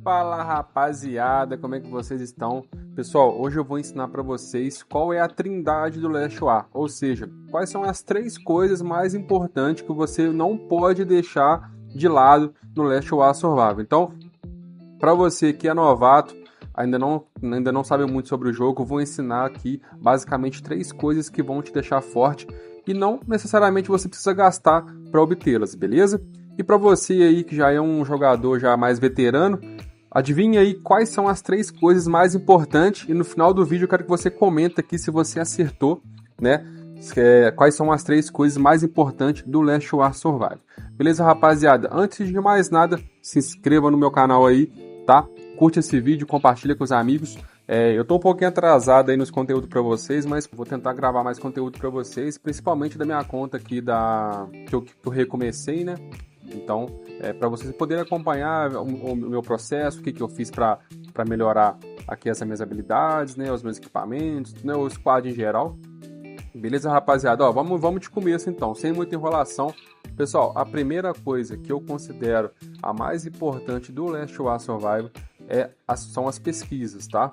Fala rapaziada, como é que vocês estão? Pessoal, hoje eu vou ensinar para vocês qual é a trindade do Last War, ou seja, quais são as três coisas mais importantes que você não pode deixar de lado no Last War Survival. Então, para você que é novato, ainda não sabe muito sobre o jogo, eu vou ensinar aqui basicamente três coisas que vão te deixar forte e não necessariamente você precisa gastar para obtê-las, beleza? E para você aí que já é um jogador já mais veterano, adivinha aí quais são as três coisas mais importantes e no final do vídeo eu quero que você comenta aqui se você acertou, né? Quais são as três coisas mais importantes do Last War Survival. Beleza, rapaziada? Antes de mais nada, se inscreva no meu canal aí, tá? Curte esse vídeo, compartilha com os amigos. Eu tô um pouquinho atrasado aí nos conteúdos para vocês, mas vou tentar gravar mais conteúdo para vocês, principalmente da minha conta aqui que eu recomecei, né? Então, para vocês poderem acompanhar o meu processo, o que eu fiz para melhorar aqui as minhas habilidades, né, os meus equipamentos, né, o squad em geral. Beleza, rapaziada? Ó, vamos de começo então, sem muita enrolação. Pessoal, a primeira coisa que eu considero a mais importante do Last War Survival são as pesquisas, tá?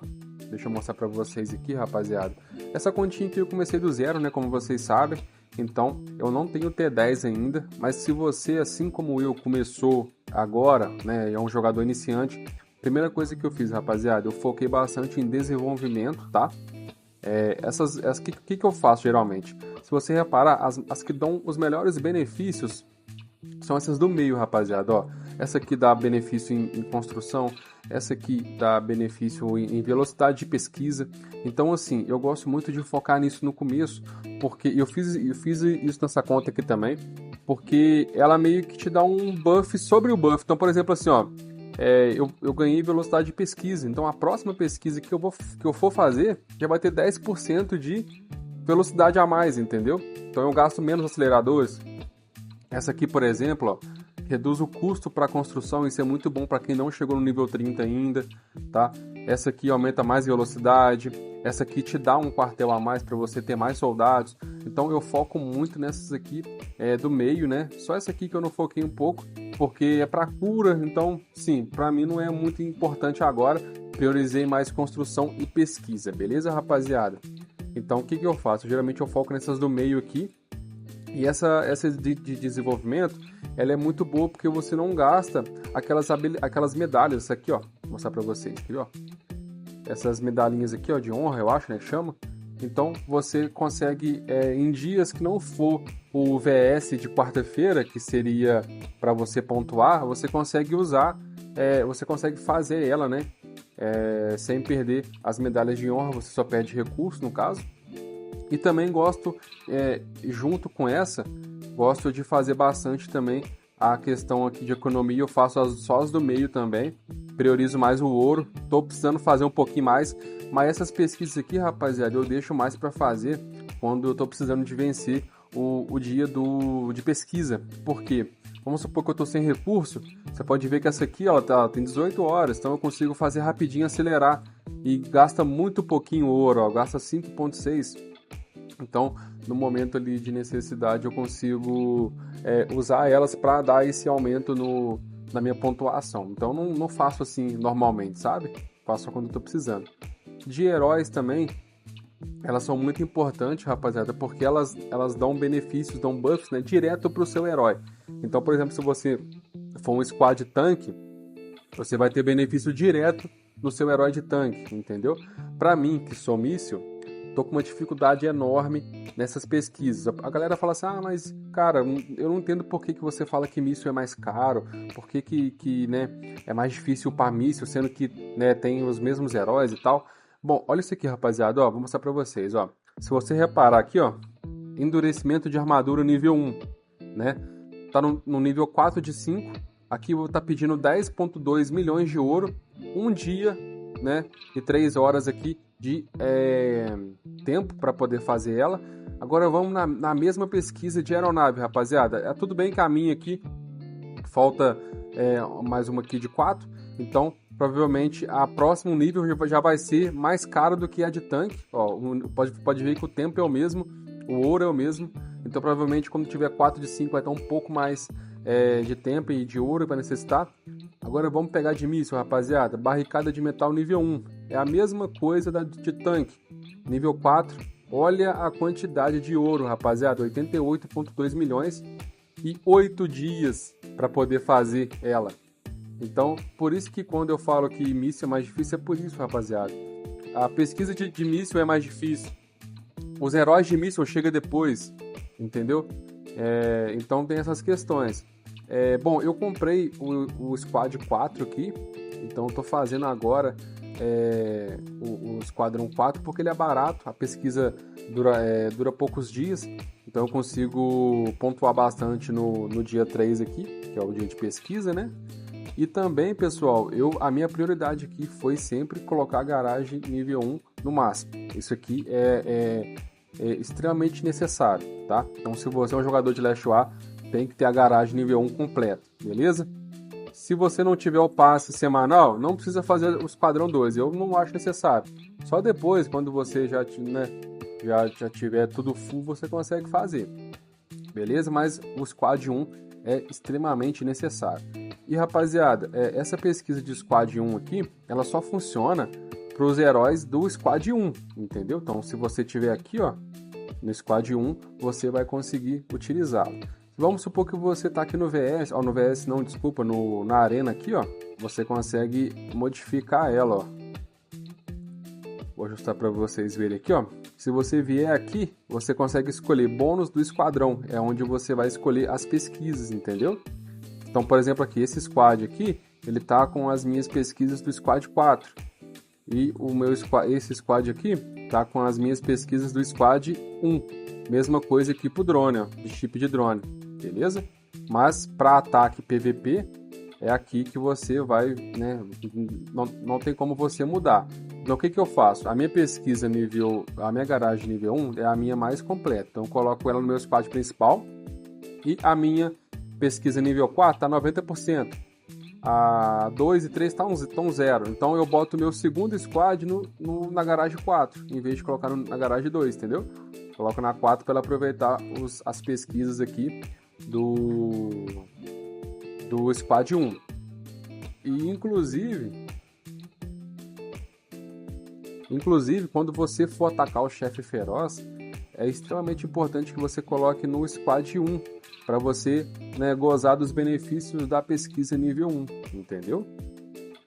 Deixa eu mostrar para vocês aqui, rapaziada. Essa continha aqui eu comecei do zero, né, como vocês sabem. Então, eu não tenho T10 ainda, mas se você, assim como eu, começou agora, né, é um jogador iniciante, primeira coisa que eu fiz, rapaziada, eu foquei bastante em desenvolvimento, tá? Que eu faço geralmente? Se você reparar, as que dão os melhores benefícios são essas do meio, rapaziada, ó. Essa aqui dá benefício em construção, essa aqui dá benefício em velocidade de pesquisa. Então, assim, eu gosto muito de focar nisso no começo, porque eu fiz isso nessa conta aqui também, porque ela meio que te dá um buff sobre o buff. Então, por exemplo, assim, ó, eu ganhei velocidade de pesquisa. Então, a próxima pesquisa que eu for fazer já vai ter 10% de velocidade a mais, entendeu? Então, eu gasto menos aceleradores. Essa aqui, por exemplo, ó, reduz o custo para a construção, isso é muito bom para quem não chegou no nível 30 ainda, tá? Essa aqui aumenta mais velocidade, essa aqui te dá um quartel a mais para você ter mais soldados. Então eu foco muito nessas aqui do meio, né? Só essa aqui que eu não foquei um pouco, porque é para cura, então sim, para mim não é muito importante agora. Priorizei mais construção e pesquisa, beleza, rapaziada? Então o que eu faço? Geralmente eu foco nessas do meio aqui. E essa de desenvolvimento, ela é muito boa porque você não gasta aquelas medalhas. Essa aqui, ó, vou mostrar pra vocês aqui, ó. Essas medalhinhas aqui, ó, de honra, eu acho, né, chama. Então, você consegue, em dias que não for o VS de quarta-feira, que seria para você pontuar, você consegue usar, você consegue fazer ela, né, sem perder as medalhas de honra, você só perde recurso, no caso. E também gosto, junto com essa, gosto de fazer bastante também a questão aqui de economia. Eu faço só as do meio também, priorizo mais o ouro. Tô precisando fazer um pouquinho mais, mas essas pesquisas aqui, rapaziada, eu deixo mais para fazer quando eu tô precisando de vencer o dia de pesquisa. Por quê? Vamos supor que eu tô sem recurso, você pode ver que essa aqui ela tem 18 horas, então eu consigo fazer rapidinho, acelerar. E gasta muito pouquinho ouro, ó, gasta 5,6. Então, no momento ali de necessidade, eu consigo usar elas para dar esse aumento na minha pontuação. Então, não faço assim normalmente, sabe? Faço só quando eu estou precisando. De heróis também, elas são muito importantes, rapaziada, porque elas dão benefícios, dão buffs, né, direto para o seu herói. Então, por exemplo, se você for um squad tanque, você vai ter benefício direto no seu herói de tanque, entendeu? Para mim, que sou míssil, tô com uma dificuldade enorme nessas pesquisas. A galera fala assim, mas cara, eu não entendo por que você fala que míssil é mais caro, por que né, é mais difícil upar míssil, sendo que, né, tem os mesmos heróis e tal. Bom, olha isso aqui, rapaziada, ó, vou mostrar pra vocês, ó. Se você reparar aqui, ó, endurecimento de armadura nível 1, né, tá no nível 4 de 5, aqui eu vou estar pedindo 10,2 milhões de ouro, um dia, né, e 3 horas aqui de tempo para poder fazer ela. Agora vamos na mesma pesquisa de aeronave, rapaziada. Tudo bem que a minha aqui falta mais uma aqui de 4, então provavelmente a próximo nível já vai ser mais caro do que a de tanque. Ó, pode ver que o tempo é o mesmo, o ouro é o mesmo, então provavelmente quando tiver 4 de 5 vai estar um pouco mais de tempo e de ouro para necessitar. Agora vamos pegar de míssil, rapaziada. Barricada de metal nível 1. É a mesma coisa da de tanque. Nível 4. Olha a quantidade de ouro, rapaziada. 88,2 milhões e 8 dias para poder fazer ela. Então, por isso que quando eu falo que míssil é mais difícil, é por isso, rapaziada. A pesquisa de míssil é mais difícil. Os heróis de míssil chegam depois, entendeu? Então tem essas questões. Bom, eu comprei o Squad 4 aqui, então estou fazendo agora o Esquadrão 4 porque ele é barato, a pesquisa dura poucos dias, então eu consigo pontuar bastante no dia 3 aqui, que é o dia de pesquisa, né? E também, pessoal, a minha prioridade aqui foi sempre colocar a garagem nível 1 no máximo. Isso aqui é extremamente necessário, tá? Então, se você é um jogador de Leste A, tem que ter a garagem nível 1 completa, beleza? Se você não tiver o passe semanal, não precisa fazer o Esquadrão 2, eu não acho necessário. Só depois, quando você já tiver tudo full, você consegue fazer, beleza? Mas o Squad 1 é extremamente necessário. E rapaziada, essa pesquisa de Squad 1 aqui, ela só funciona para os heróis do Squad 1, entendeu? Então, se você tiver aqui, ó, no Squad 1, você vai conseguir utilizá-lo. Vamos supor que você está aqui no VS, no VS não, desculpa, na arena aqui, ó, você consegue modificar ela, ó. Vou ajustar para vocês verem aqui, ó. Se você vier aqui, você consegue escolher bônus do esquadrão, é onde você vai escolher as pesquisas, entendeu? Então, por exemplo, aqui, esse squad aqui, ele tá com as minhas pesquisas do Squad 4. E esse squad aqui tá com as minhas pesquisas do Squad 1. Mesma coisa aqui pro drone, ó, de chip de drone, beleza? Mas para ataque PVP, é aqui que você vai, né, não tem como você mudar. Então, o que eu faço? A minha pesquisa a minha garagem nível 1 é a minha mais completa. Então, eu coloco ela no meu squad principal e a minha pesquisa nível 4 tá 90%. A 2 e 3 estão 0. Então eu boto o meu segundo squad na garagem 4, em vez de colocar na garagem 2, entendeu? Coloco na 4 para aproveitar as pesquisas aqui do squad 1. E inclusive, quando você for atacar o chefe feroz, é extremamente importante que você coloque no Squad 1, para você, né, gozar dos benefícios da pesquisa nível 1, entendeu?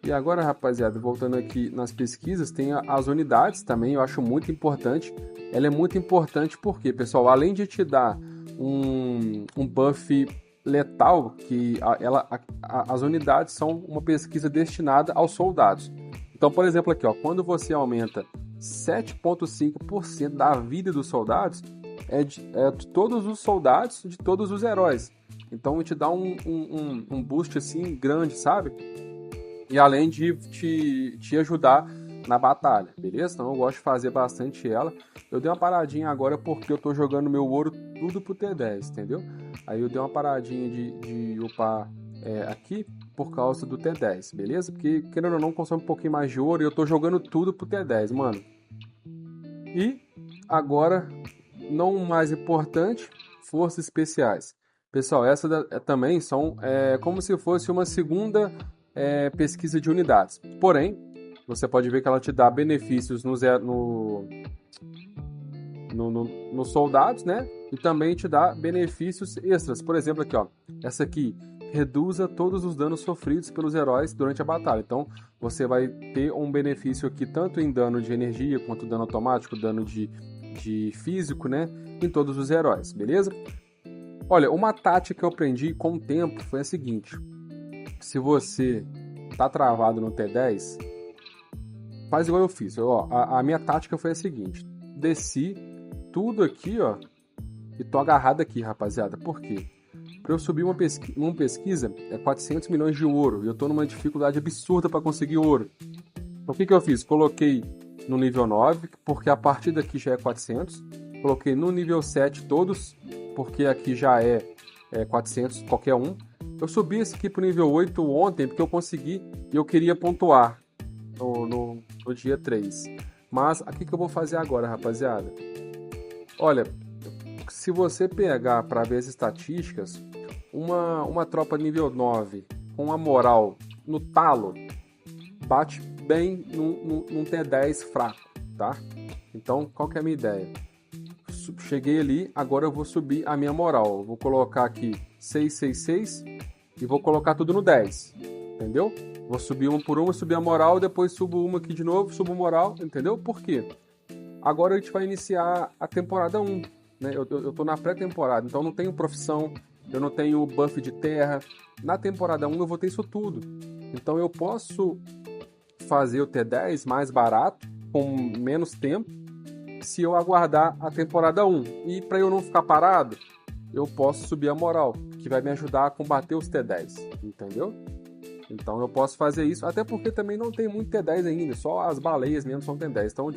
E agora, rapaziada, voltando aqui nas pesquisas, tem as unidades também, eu acho muito importante. Ela é muito importante porque, pessoal, além de te dar um buff letal, que as unidades são uma pesquisa destinada aos soldados. Então, por exemplo, aqui, ó, quando você aumenta 7,5% da vida dos soldados, é de todos os soldados, de todos os heróis. Então, te dá um boost assim grande, sabe? E além de te ajudar na batalha, beleza? Então, eu gosto de fazer bastante ela. Eu dei uma paradinha agora porque eu tô jogando meu ouro tudo pro T10, entendeu? Aí eu dei uma paradinha de upar aqui por causa do T10, beleza? Porque, querendo ou não, consome um pouquinho mais de ouro e eu tô jogando tudo pro T10, mano. E agora, não mais importante, forças especiais. Pessoal, essa também são como se fosse uma segunda pesquisa de unidades. Porém, você pode ver que ela te dá benefícios nos soldados, né? E também te dá benefícios extras. Por exemplo, aqui, ó, essa aqui reduza todos os danos sofridos pelos heróis durante a batalha. Então, você vai ter um benefício aqui tanto em dano de energia, quanto dano automático, dano de físico, né? Em todos os heróis, beleza? Olha, uma tática que eu aprendi com o tempo foi a seguinte. Se você tá travado no T10, faz igual eu fiz. A minha tática foi a seguinte. Desci tudo aqui, ó, e tô agarrado aqui, rapaziada. Por quê? Para eu subir uma pesquisa é 400 milhões de ouro e eu tô numa dificuldade absurda para conseguir ouro. Então o que eu fiz? Coloquei no nível 9, porque a partir daqui já é 400. Coloquei no nível 7 todos, porque aqui já é 400 qualquer um. Eu subi esse aqui pro nível 8 ontem porque eu consegui e eu queria pontuar no dia 3. Mas o que eu vou fazer agora, rapaziada? Olha, se você pegar para ver as estatísticas, uma tropa nível 9 com uma moral no talo, bate bem num T10 fraco, tá? Então, qual que é a minha ideia? Cheguei ali, agora eu vou subir a minha moral. Eu vou colocar aqui 6, 6, 6 e vou colocar tudo no 10, entendeu? Vou subir uma por uma, subir a moral, depois subo uma aqui de novo, subo moral, entendeu? Por quê? Agora a gente vai iniciar a temporada 1, né? Eu tô na pré-temporada, então eu não tenho profissão, eu não tenho buff de terra. Na temporada 1 eu vou ter isso tudo. Então eu posso fazer o T10 mais barato, com menos tempo, se eu aguardar a temporada 1. E para eu não ficar parado, eu posso subir a moral, que vai me ajudar a combater os T10, entendeu? Então eu posso fazer isso, até porque também não tem muito T10 ainda, só as baleias mesmo são T10. Então,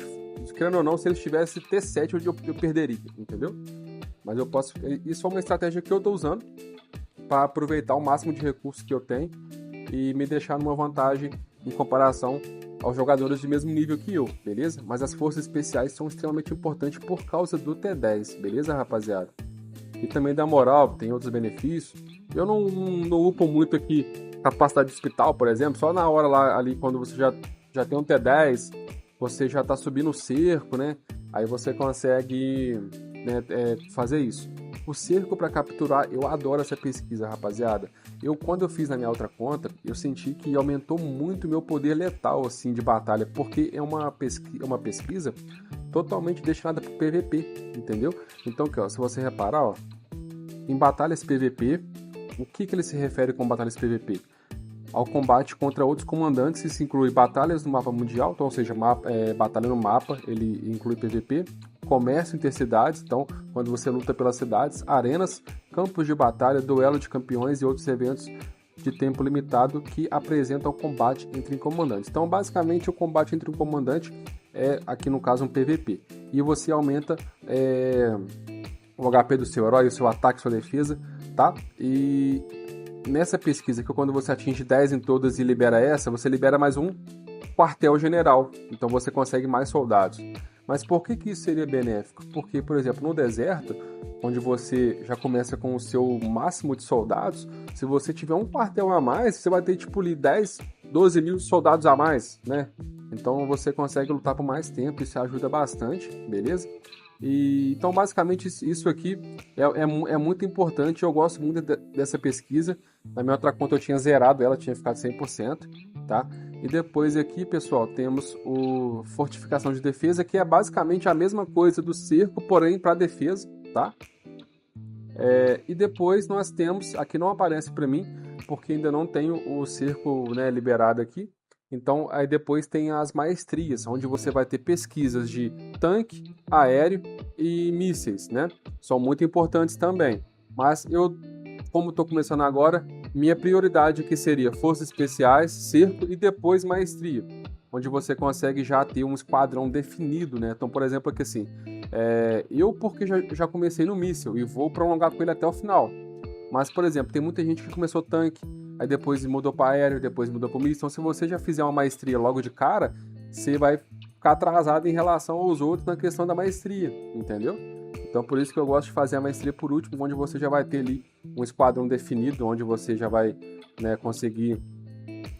querendo ou não, se eles tivessem T7, eu perderia, entendeu? Mas eu posso. Isso é uma estratégia que eu estou usando para aproveitar o máximo de recursos que eu tenho e me deixar numa vantagem em comparação aos jogadores de mesmo nível que eu, beleza? Mas as forças especiais são extremamente importantes por causa do T10, beleza, rapaziada? E também da moral, tem outros benefícios. Eu não upo muito aqui capacidade de hospital, por exemplo, só na hora lá ali quando você já tem um T10, você já tá subindo o cerco, né? Aí você consegue, né, fazer isso. O cerco para capturar, eu adoro essa pesquisa, rapaziada. Quando eu fiz na minha outra conta, eu senti que aumentou muito o meu poder letal, assim, de batalha, porque é uma pesquisa totalmente destinada para PVP, entendeu? Então, aqui, ó, se você reparar, ó, em batalhas PVP, o que ele se refere com batalhas PVP? Ao combate contra outros comandantes, isso inclui batalhas no mapa mundial, então, ou seja, batalha no mapa, ele inclui PVP, comércio intercidades, então, quando você luta pelas cidades, arenas, campos de batalha, duelo de campeões e outros eventos de tempo limitado que apresentam o combate entre comandantes. Então, basicamente, o combate entre um comandante é, aqui no caso, um PVP. E você aumenta o HP do seu herói, o seu ataque, sua defesa, tá? E nessa pesquisa, que quando você atinge 10 em todas e libera essa, você libera mais um quartel-general. Então você consegue mais soldados. Mas por que isso seria benéfico? Porque, por exemplo, no deserto, onde você já começa com o seu máximo de soldados, se você tiver um quartel a mais, você vai ter tipo ali 10, 12 mil soldados a mais, né? Então você consegue lutar por mais tempo, isso ajuda bastante, beleza? Então, basicamente, isso aqui é muito importante. Eu gosto muito dessa pesquisa. Na minha outra conta eu tinha zerado ela, tinha ficado 100%, tá? E depois aqui, pessoal, temos o fortificação de defesa, que é basicamente a mesma coisa do cerco, porém para defesa, tá? E depois nós temos, aqui não aparece para mim, porque ainda não tenho o cerco, né, liberado aqui. Então, aí depois tem as maestrias, onde você vai ter pesquisas de tanque, aéreo e mísseis, né? São muito importantes também. Mas eu, como estou começando agora, minha prioridade aqui seria forças especiais, cerco e depois maestria, onde você consegue já ter um esquadrão definido, né? Então, por exemplo, aqui assim, eu porque já comecei no míssil e vou prolongar com ele até o final. Mas, por exemplo, tem muita gente que começou tanque, aí depois mudou para aéreo, depois mudou para míssil. Então, se você já fizer uma maestria logo de cara, você vai ficar atrasado em relação aos outros na questão da maestria, entendeu? Então, por isso que eu gosto de fazer a maestria por último, onde você já vai ter ali um esquadrão definido, onde você já vai, né, conseguir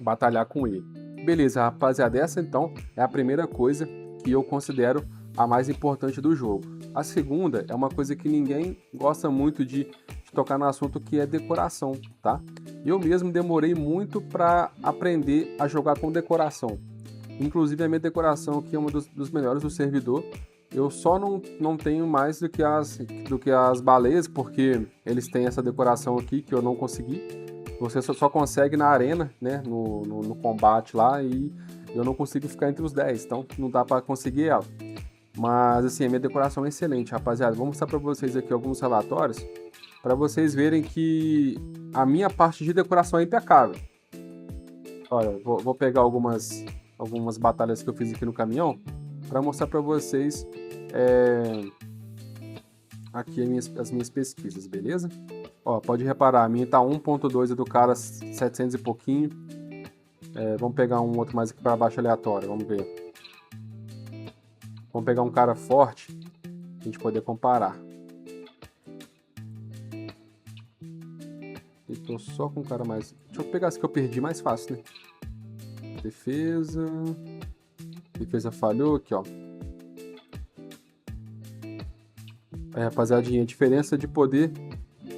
batalhar com ele. Beleza, rapaziada, essa então é a primeira coisa que eu considero a mais importante do jogo. A segunda é uma coisa que ninguém gosta muito de tocar no assunto, que é decoração, tá? Eu mesmo demorei muito para aprender a jogar com decoração. Inclusive a minha decoração aqui é uma dos melhores do servidor. Eu só não tenho mais do que as baleias, porque eles têm essa decoração aqui que eu não consegui. Você só consegue na arena, né? No combate lá, e eu não consigo ficar entre os 10, então não dá para conseguir ela. Mas assim, a minha decoração é excelente, rapaziada. Vou mostrar para vocês aqui alguns relatórios para vocês verem que a minha parte de decoração é impecável. Olha, vou pegar algumas batalhas que eu fiz aqui no caminhão para mostrar para vocês aqui as minhas pesquisas, beleza? Ó, pode reparar, a minha tá 1.2, a do cara 700 e pouquinho. Vamos pegar um outro mais aqui para baixo aleatório, vamos ver. Vamos pegar um cara forte pra gente poder comparar. Tô só com o cara mais... Deixa eu pegar esse que eu perdi mais fácil, né? Defesa... Defesa falhou aqui, ó. Aí, rapaziadinha, a diferença de poder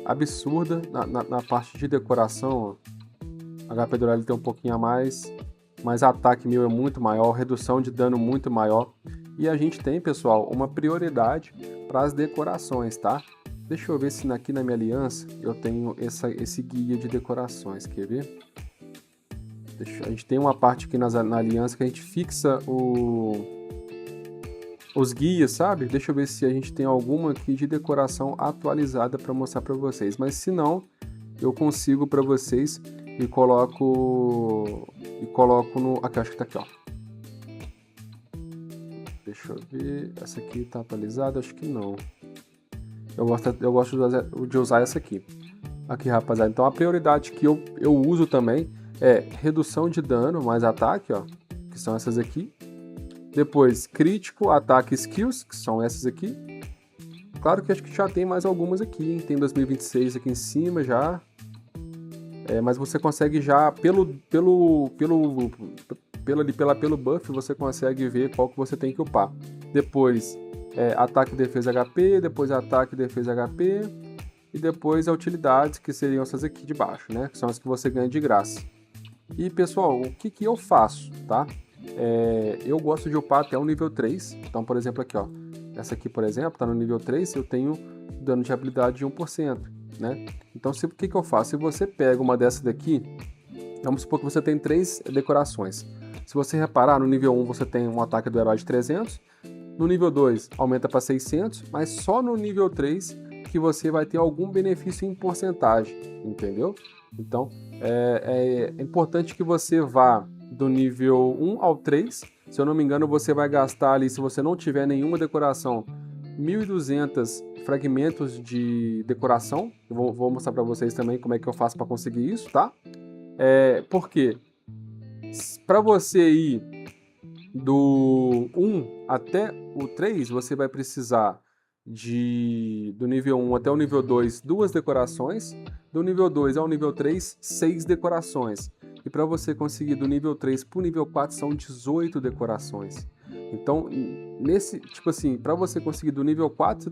absurda na parte de decoração, ó. HP Durality tem um pouquinho a mais, mas ataque meu é muito maior, redução de dano muito maior. E a gente tem, pessoal, uma prioridade para as decorações, tá? Deixa eu ver se aqui na minha aliança eu tenho esse guia de decorações, quer ver? A gente tem uma parte aqui na aliança que a gente fixa os guias, sabe? Deixa eu ver se a gente tem alguma aqui de decoração atualizada para mostrar para vocês. Mas se não, eu consigo para vocês e coloco no... Aqui, acho que tá aqui, ó. Deixa eu ver. Essa aqui tá atualizada? Acho que não. Eu gosto de usar essa aqui. Aqui, rapaziada. Então a prioridade que eu uso também é redução de dano mais ataque, ó. Que são essas aqui. Depois, crítico, ataque e skills, que são essas aqui. Claro que acho que já tem mais algumas aqui, hein? Tem 2026 aqui em cima já. Mas você consegue já, pelo buff, você consegue ver qual que você tem que upar. Depois, ataque, defesa, HP. Depois, ataque, defesa, HP. E depois, utilidades, que seriam essas aqui de baixo, né? Que são as que você ganha de graça. E, pessoal, o que eu faço, tá? Eu gosto de upar até o nível 3. Então, por exemplo, aqui, ó. Essa aqui, por exemplo, tá no nível 3, eu tenho dano de habilidade de 1%, né? Então, o que eu faço? Se você pega uma dessa daqui, vamos supor que você tem 3 decorações. Se você reparar, no nível 1 você tem um ataque do herói de 300, no nível 2 aumenta para 600, mas só no nível 3 que você vai ter algum benefício em porcentagem, entendeu? Então, é importante que você vá do nível 1 ao 3, se eu não me engano, você vai gastar ali, se você não tiver nenhuma decoração, 1.200 fragmentos de decoração. Eu vou mostrar para vocês também como é que eu faço para conseguir isso, tá? Porque para você ir do 1 até o 3, você vai precisar do nível 1 até o nível 2, 2 decorações. Do nível 2 ao nível 3, 6 decorações. E para você conseguir do nível 3 para o nível 4 são 18 decorações. Então, tipo assim, para você conseguir do nível 4,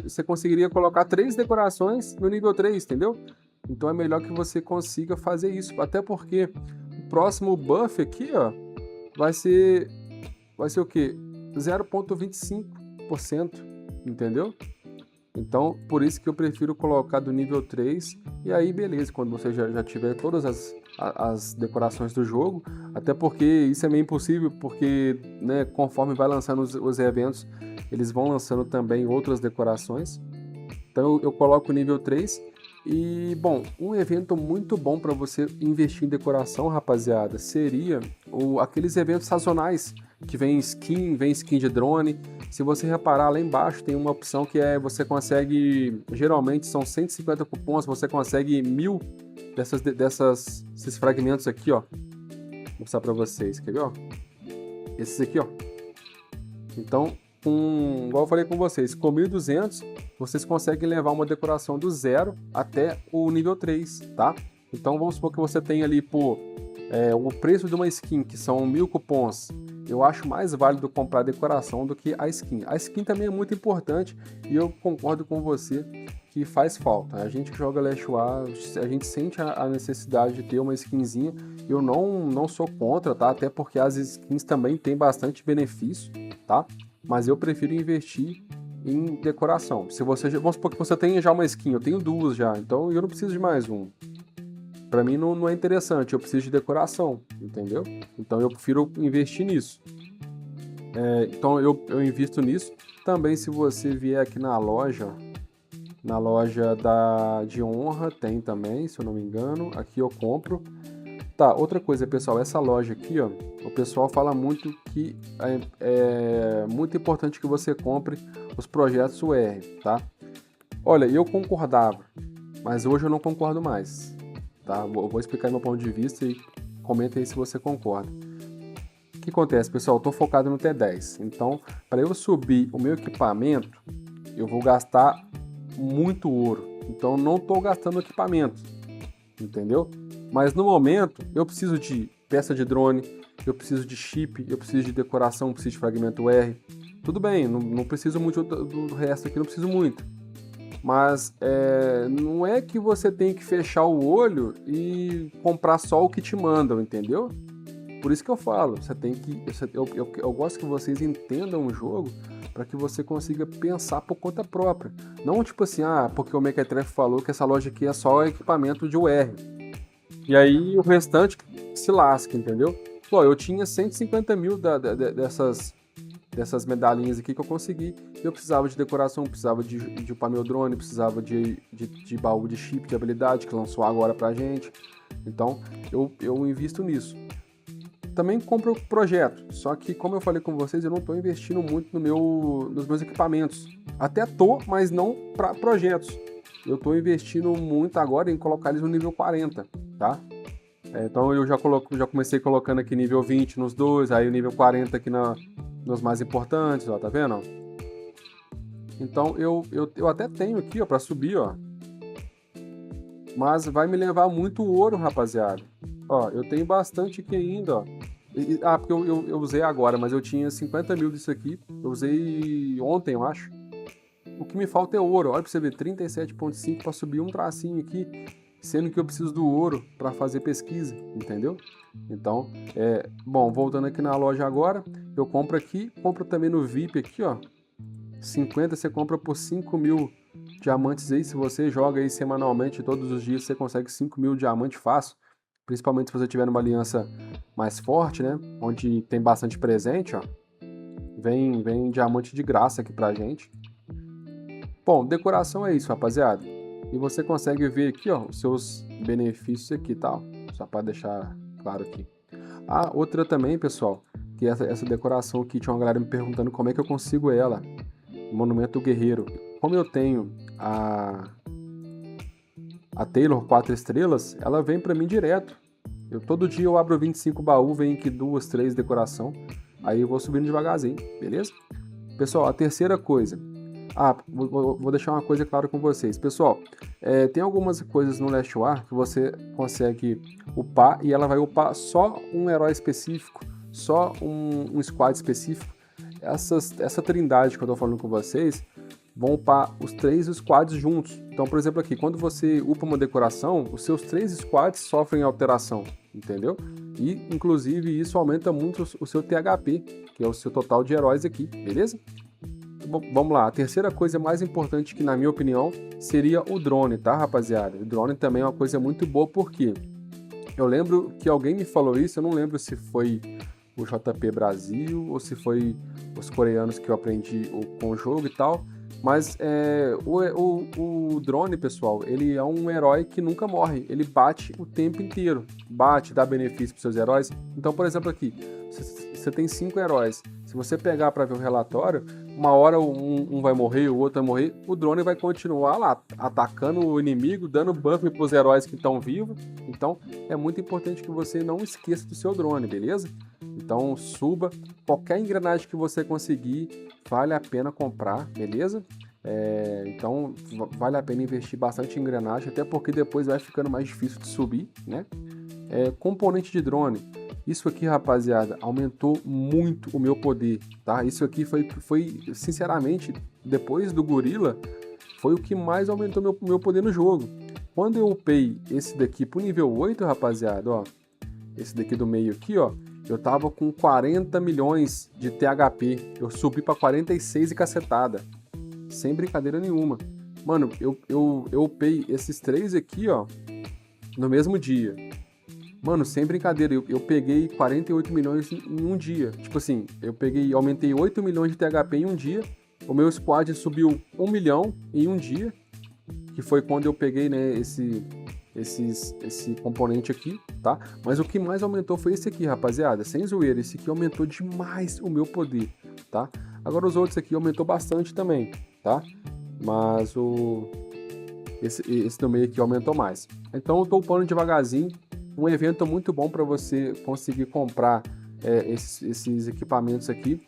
você conseguiria colocar 3 decorações no nível 3, entendeu? Então é melhor que você consiga fazer isso, até porque o próximo buff aqui, ó, vai ser o quê? 0,25%, entendeu? Então, por isso que eu prefiro colocar do nível 3, e aí beleza, quando você já tiver todas as decorações do jogo, até porque isso é meio impossível, porque, né, conforme vai lançando os eventos, eles vão lançando também outras decorações. Então eu coloco o nível 3, e bom, um evento muito bom para você investir em decoração, rapaziada, seria aqueles eventos sazonais, que vem skin de drone. Se você reparar lá embaixo tem uma opção que você consegue, geralmente são 150 cupons, você consegue 1000 desses fragmentos aqui, ó. Vou mostrar pra vocês, quer ver, ó? Esses aqui, ó. Então, igual eu falei com vocês, com 1.200 vocês conseguem levar uma decoração do 0 até o nível 3, tá? Então vamos supor que você tem ali o preço de uma skin, que são 1000 cupons. Eu acho mais válido comprar a decoração do que a skin. A skin também é muito importante e eu concordo com você que faz falta. A gente que joga Last War, a gente sente a necessidade de ter uma skinzinha. Eu não sou contra, tá? Até porque as skins também têm bastante benefício, tá? Mas eu prefiro investir em decoração. Vamos supor que você tenha já uma skin, eu tenho 2 já, então eu não preciso de mais um. Para mim não é interessante, eu preciso de decoração, entendeu? Então eu prefiro investir nisso. Então eu invisto nisso. Também se você vier aqui na loja de honra, tem também, se eu não me engano. Aqui eu compro. Tá, outra coisa, pessoal, essa loja aqui, ó, o pessoal fala muito que é muito importante que você compre os projetos UR, tá? Olha, eu concordava, mas hoje eu não concordo mais. Tá? Eu vou explicar meu ponto de vista e comenta aí se você concorda. O que acontece, pessoal? Eu estou focado no T10. Então, para eu subir o meu equipamento, eu vou gastar muito ouro. Então, não estou gastando equipamento. entendeu? Mas no momento, eu preciso de peça de drone, eu preciso de chip, eu preciso de decoração, eu preciso de fragmento R. Tudo bem, não preciso muito do resto aqui, não preciso muito. Mas não é que você tem que fechar o olho e comprar só o que te mandam, entendeu? Por isso que eu falo, você tem que. Eu gosto que vocês entendam o jogo para que você consiga pensar por conta própria. Não tipo assim, porque o Mequetrefe falou que essa loja aqui é só equipamento de UR. E aí o restante se lasca, entendeu? Pô, eu tinha 150 mil dessas medalhinhas aqui que eu consegui. Eu precisava de decoração, precisava de upar meu drone, precisava de baú de chip de habilidade que lançou agora pra gente. Então eu invisto nisso. Também compro projeto, só que como eu falei com vocês, eu não estou investindo muito nos meus equipamentos. Até tô, mas não para projetos. Eu estou investindo muito agora em colocar eles no nível 40, tá? Então eu já comecei colocando aqui nível 20 nos dois, aí o nível 40 aqui nos mais importantes, ó, tá vendo? Então eu até tenho aqui, ó, para subir, ó. Mas vai me levar muito ouro, rapaziada. Ó, eu tenho bastante aqui ainda, ó. Porque eu usei agora, mas eu tinha 50 mil disso aqui. Eu usei ontem, eu acho. O que me falta é ouro. Olha pra você ver, 37,5 para subir um tracinho aqui, sendo que eu preciso do ouro para fazer pesquisa, entendeu? Então, bom, voltando aqui na loja agora, eu compro aqui, compro também no VIP aqui, ó. 50 você compra por 5 mil diamantes aí. Se você joga aí semanalmente, todos os dias, você consegue 5 mil diamantes fácil. Principalmente se você tiver numa aliança mais forte, né? Onde tem bastante presente, ó. Vem diamante de graça aqui pra gente. Bom, decoração é isso, rapaziada. E você consegue ver aqui, ó, os seus benefícios aqui, tá? Só para deixar claro aqui. Outra também, pessoal, que essa decoração aqui, tinha uma galera me perguntando como é que eu consigo ela. Monumento Guerreiro. Como eu tenho a Taylor 4 estrelas, ela vem para mim direto. Todo dia eu abro 25 baú, vem aqui 2, 3 decoração. Aí eu vou subindo devagarzinho, beleza? Pessoal, a terceira coisa. Vou deixar uma coisa clara com vocês. Pessoal, tem algumas coisas no Last War que você consegue upar e ela vai upar só um herói específico, só um squad específico. Essa trindade que eu tô falando com vocês vão upar os 3 squads juntos. Então, por exemplo, aqui, quando você upa uma decoração, os seus 3 squads sofrem alteração, entendeu? E, inclusive, isso aumenta muito o seu THP, que é o seu total de heróis aqui, beleza? Bom, vamos lá, a terceira coisa mais importante que, na minha opinião, seria o drone, tá, rapaziada? O drone também é uma coisa muito boa, porque eu lembro que alguém me falou isso, eu não lembro se foi o JP Brasil ou se foi os coreanos que eu aprendi com o jogo e tal. Mas o drone, pessoal, ele é um herói que nunca morre. Ele bate o tempo inteiro. Bate, dá benefício para seus heróis. Então, por exemplo, aqui, você tem 5 heróis. Se você pegar para ver o relatório, uma hora um vai morrer, o outro vai morrer. O drone vai continuar lá, atacando o inimigo, dando buff para os heróis que estão vivos. Então, é muito importante que você não esqueça do seu drone, beleza? Então, suba. Qualquer engrenagem que você conseguir, vale a pena comprar, beleza? Então, vale a pena investir bastante em engrenagem, até porque depois vai ficando mais difícil de subir, né? Componente de drone. Isso aqui, rapaziada, aumentou muito o meu poder, tá? Isso aqui foi sinceramente, depois do Gorila, foi o que mais aumentou meu poder no jogo. Quando eu upei esse daqui pro nível 8, rapaziada, ó, esse daqui do meio aqui, ó, eu tava com 40 milhões de THP. Eu subi pra 46 e cacetada. Sem brincadeira nenhuma. Mano, eu upei esses 3 aqui, ó, no mesmo dia. Mano, sem brincadeira, eu peguei 48 milhões em um dia. Tipo assim, aumentei 8 milhões de THP em um dia. O meu squad subiu 1 milhão em um dia. Que foi quando eu peguei, né, esse componente aqui, tá? Mas o que mais aumentou foi esse aqui, rapaziada, sem zoeira, esse aqui aumentou demais o meu poder, tá? Agora os outros aqui aumentou bastante também, tá? Mas esse do meio aqui aumentou mais. Então eu tô upando devagarzinho, um evento muito bom para você conseguir comprar esses equipamentos aqui.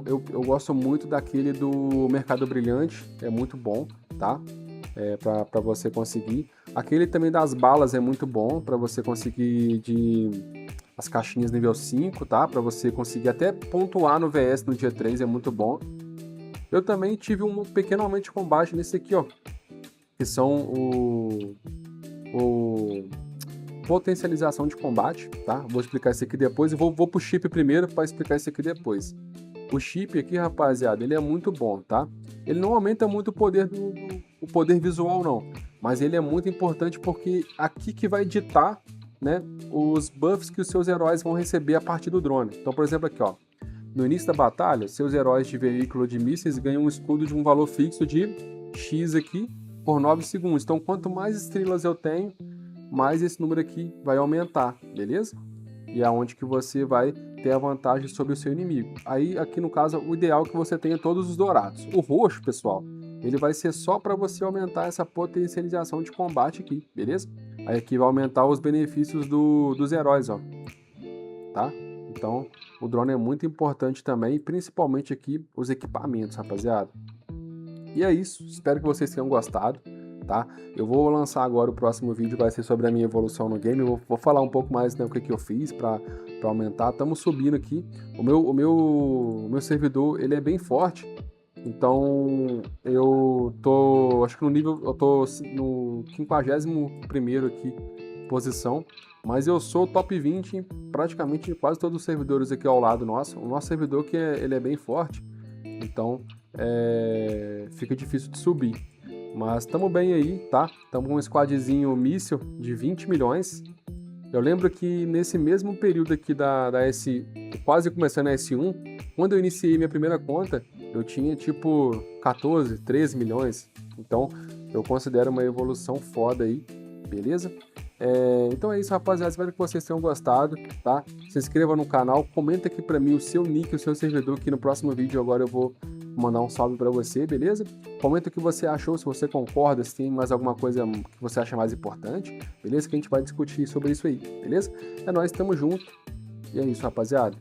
Eu gosto muito daquele do Mercado Brilhante, é muito bom, tá? para você conseguir. Aquele também das balas é muito bom para você conseguir as caixinhas nível 5, tá? Para você conseguir até pontuar no VS no dia 3, é muito bom. Eu também tive um pequeno aumento de combate nesse aqui, ó, que são o potencialização de combate, tá? Vou explicar isso aqui depois e vou pro chip primeiro para explicar isso aqui depois. O chip aqui, rapaziada, ele é muito bom, tá? Ele não aumenta muito o poder o poder visual, não, mas ele é muito importante porque aqui que vai ditar, né, os buffs que os seus heróis vão receber a partir do drone. Então, por exemplo, aqui, ó, no início da batalha, seus heróis de veículo de mísseis ganham um escudo de um valor fixo de X aqui por 9 segundos. Então, quanto mais estrelas eu tenho, mais esse número aqui vai aumentar, beleza? E é onde que você vai ter a vantagem sobre o seu inimigo. Aí, aqui no caso, o ideal é que você tenha todos os dourados. O roxo, pessoal, ele vai ser só para você aumentar essa potencialização de combate aqui, beleza? Aí aqui vai aumentar os benefícios dos heróis, ó, tá? Então, o drone é muito importante também, principalmente aqui os equipamentos, rapaziada. E é isso, espero que vocês tenham gostado, tá? Eu vou lançar agora o próximo vídeo, vai ser sobre a minha evolução no game. Eu vou falar um pouco mais, né, o que eu fiz para aumentar. Estamos subindo aqui. O meu servidor, ele é bem forte. Então, eu tô, acho que no nível, eu tô no 51º aqui, posição. Mas eu sou top 20 em praticamente quase todos os servidores aqui ao lado nosso. O nosso servidor que ele é bem forte, então fica difícil de subir. Mas estamos bem aí, tá? Estamos com um squadzinho míssil de 20 milhões. Eu lembro que nesse mesmo período aqui da S, quase começando a S1, quando eu iniciei minha primeira conta, eu tinha tipo 14, 13 milhões. Então eu considero uma evolução foda aí, beleza? Então é isso, rapaziada, espero que vocês tenham gostado, tá? Se inscreva no canal, comenta aqui pra mim o seu nick, o seu servidor, que no próximo vídeo agora eu vou mandar um salve pra você, beleza? Comenta o que você achou, se você concorda, se tem mais alguma coisa que você acha mais importante, beleza? Que a gente vai discutir sobre isso aí, beleza? É nóis, tamo junto, e é isso, rapaziada.